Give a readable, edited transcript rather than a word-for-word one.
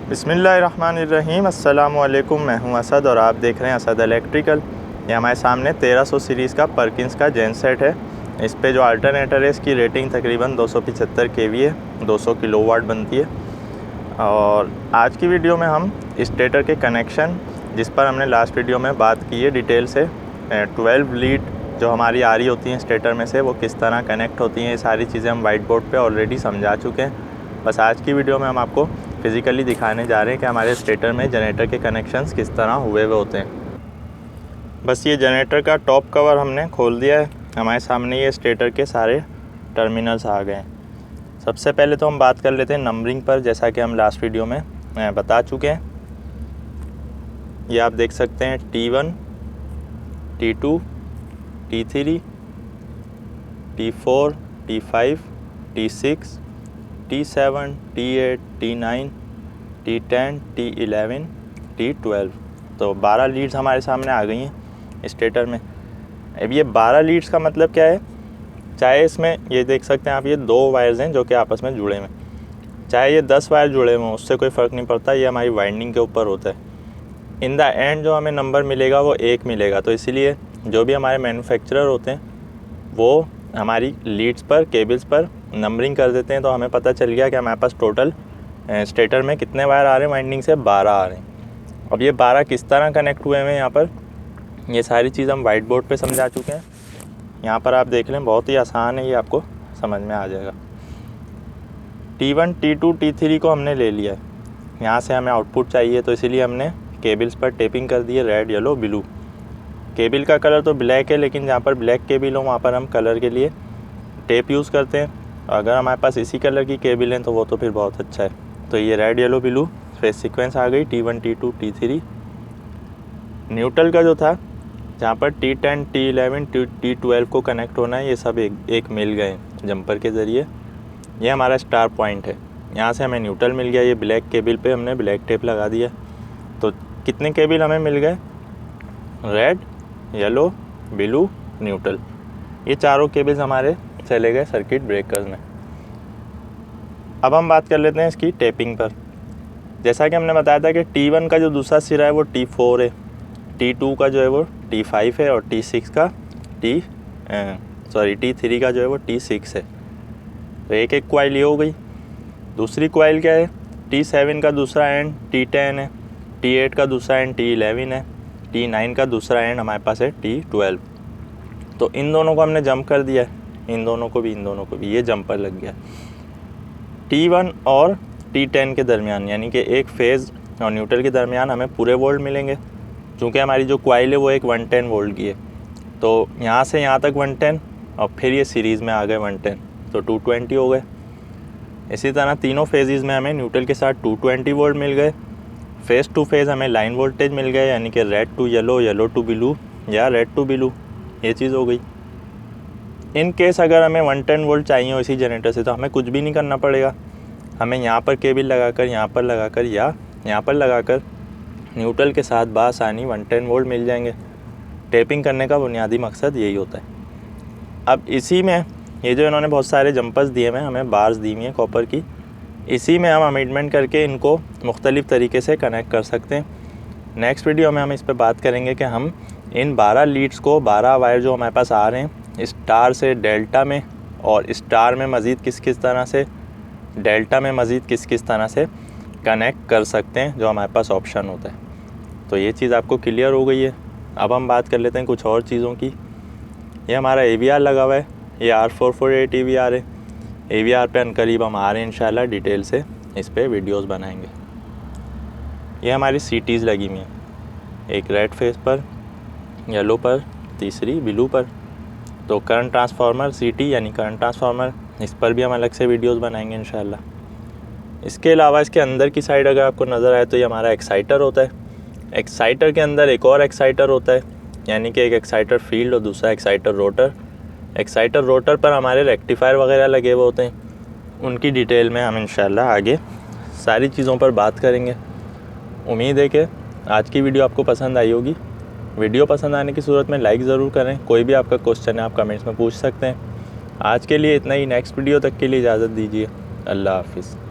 बिस्मिल्लाहिर्रहमानिर्रहीम। अस्सलाम वालेकुम। मैं हूं असद और आप देख रहे हैं असद इलेक्ट्रिकल। ये हमारे सामने 1300 सीरीज़ का परकिंस का जेन सेट है। इस पे जो अल्टरनेटर है इसकी रेटिंग तकरीबन 275 kV है, 200 किलोवाट बनती है। और आज की वीडियो में हम स्टेटर के कनेक्शन, जिस पर हमने लास्ट वीडियो में बात की है डिटेल से, 12 लीड जो हमारी आ रही होती हैं स्टेटर में से वो किस तरह कनेक्ट होती हैं, ये सारी चीज़ें हम वाइट बोर्ड पे ऑलरेडी समझा चुके हैं। बस आज की वीडियो में हम आपको फिज़िकली दिखाने जा रहे हैं कि हमारे स्टेटर में जनरेटर के कनेक्शंस किस तरह हुए होते हैं। बस ये जनरेटर का टॉप कवर हमने खोल दिया है। हमारे सामने ये स्टेटर के सारे टर्मिनल्स आ गए हैं। सबसे पहले तो हम बात कर लेते हैं नंबरिंग पर, जैसा कि हम लास्ट वीडियो में बता चुके हैं। ये आप देख सकते हैं T1, T2, T3, T4, T5, T6, T7, T8, T9, T10, T11, T12। तो 12 लीड्स हमारे सामने आ गई हैं स्टेटर में। अब ये 12 लीड्स का मतलब क्या है, चाहे इसमें ये देख सकते हैं आप, ये 2 वायर्स हैं जो कि आपस में जुड़े हुए हैं, चाहे ये 10 वायर जुड़े हुए हैं, उससे कोई फ़र्क नहीं पड़ता। ये हमारी वाइंडिंग के ऊपर होता है। इन द एंड जो हमें नंबर मिलेगा वो 1 मिलेगा। तो इसीलिए जो भी हमारे मैन्युफैक्चरर होते हैं वो हमारी लीड्स पर, केबल्स पर नंबरिंग कर देते हैं। तो हमें पता चल गया कि हमारे पास टोटल स्टेटर में कितने वायर आ रहे हैं वाइंडिंग से, 12 आ रहे हैं। अब ये 12 किस तरह कनेक्ट हुए हैं यहाँ पर, ये सारी चीज़ हम वाइट बोर्ड पे समझा चुके हैं। यहाँ पर आप देख लें, बहुत ही आसान है, ये आपको समझ में आ जाएगा। T1, T2, T3 को हमने ले लिया है। यहाँ से हमें आउटपुट चाहिए, तो इसीलिए हमने केबल्स पर टेपिंग कर दी है, रेड, येलो, ब्लू। केबल का कलर तो ब्लैक है, लेकिन जहाँ पर ब्लैक केबल हो वहाँ पर हम कलर के लिए टेप यूज़ करते हैं। अगर हमारे पास इसी कलर की केबल हैं तो वो तो फिर बहुत अच्छा है। तो ये red, yellow, blue face sequence आ गई, T1, T2, T3। न्यूट्रल का जो था, जहाँ पर T10, T11, T12 को कनेक्ट होना है, ये सब एक मिल गए जंपर के ज़रिए। ये हमारा स्टार पॉइंट है। यहाँ से हमें न्यूट्रल मिल गया। ये ब्लैक केबल पे हमने ब्लैक टेप लगा दिया। तो कितने केबल हमें मिल गए, रेड, येलो, ब्लू, न्यूट्रल। ये चारों केबल्स हमारे चले गए सर्किट ब्रेकर्स में। अब हम बात कर लेते हैं इसकी टेपिंग पर। जैसा कि हमने बताया था कि T1 का जो दूसरा सिरा है वो T4 है, T2 का जो है वो T5 है, और T3 का जो है वो T6 है। तो एक एक क्वाइल ये हो गई। दूसरी क्वाइल क्या है, T7 का दूसरा एंड T10 है, T8 का दूसरा एंड T11 है, T9 का दूसरा एंड हमारे पास है T12। तो इन दोनों को हमने जंप कर दिया, इन दोनों को भी ये जंपर लग गया। T1 और T10 के दरमियान, यानी कि एक फेज़ और न्यूट्रल के दरमियान हमें पूरे वोल्ट मिलेंगे। चूँकि हमारी जो क्वाइल है वो एक 110 वोल्ट की है, तो यहाँ से यहाँ तक 110, और फिर ये सीरीज़ में आ गए 110, तो 220 हो गए। इसी तरह तीनों फेजेज़ में हमें न्यूट्रल के साथ 220 वोल्ट मिल गए। फेज़ टू फेज़ हमें लाइन वोल्टेज मिल गए, यानी कि red to yellow, yellow to blue, या रेड टू ब्लू, ये चीज़ हो गई। इन केस अगर हमें 110 वोल्ट चाहिए हो इसी जनरेटर से, तो हमें कुछ भी नहीं करना पड़ेगा। हमें यहाँ पर केबल लगाकर, यहाँ पर लगाकर, या यहाँ पर लगाकर न्यूट्रल के साथ बासानी 110 वोल्ट मिल जाएंगे। टेपिंग करने का बुनियादी मकसद यही होता है। अब इसी में ये जो इन्होंने बहुत सारे जंपर्स दिए हुए हैं, हमें बार्स दी हुई हैं कॉपर की, इसी में हम अमेंडमेंट करके इनको मुख्तलिफ़ तरीके से कनेक्ट कर सकते हैं। नेक्स्ट वीडियो में हम इस पर बात करेंगे कि हम इन 12 लीड्स को, 12 वायर जो हमारे पास आ रहे हैं स्टार से डेल्टा में, और स्टार में मज़ीद किस किस तरह से, डेल्टा में मज़ीद किस किस तरह से कनेक्ट कर सकते हैं, जो हमारे पास ऑप्शन होता है। तो ये चीज़ आपको क्लियर हो गई है। अब हम बात कर लेते हैं कुछ और चीज़ों की। ये हमारा AVR लगा हुआ है, ये R448 AVR है। AVR पे अनकरीब हम आ रहे हैं इंशाल्लाह, डिटेल से इस पर वीडियोज़ बनाएंगे। ये हमारी CTs लगी हुई हैं, एक रेड फेस पर, येलो पर, तीसरी ब्लू पर। तो करंट ट्रांसफार्मर CT यानी करंट ट्रांसफार्मर, इस पर भी हम अलग से वीडियोस बनाएंगे इंशाल्लाह। इसके अलावा इसके अंदर की साइड अगर आपको नज़र आए तो ये हमारा एक्साइटर होता है। एक्साइटर के अंदर एक और एक्साइटर होता है, यानी कि एक एक्साइटर फील्ड और दूसरा एक्साइटर रोटर। एक्साइटर रोटर पर हमारे रेक्टिफायर वगैरह लगे हुए होते हैं, उनकी डिटेल में हम इंशाल्लाह आगे सारी चीज़ों पर बात करेंगे। उम्मीद है कि आज की वीडियो आपको पसंद आई होगी। वीडियो पसंद आने की सूरत में लाइक ज़रूर करें। कोई भी आपका क्वेश्चन है आप कमेंट्स में पूछ सकते हैं। आज के लिए इतना ही। नेक्स्ट वीडियो तक के लिए इजाज़त दीजिए। अल्लाह हाफिज़।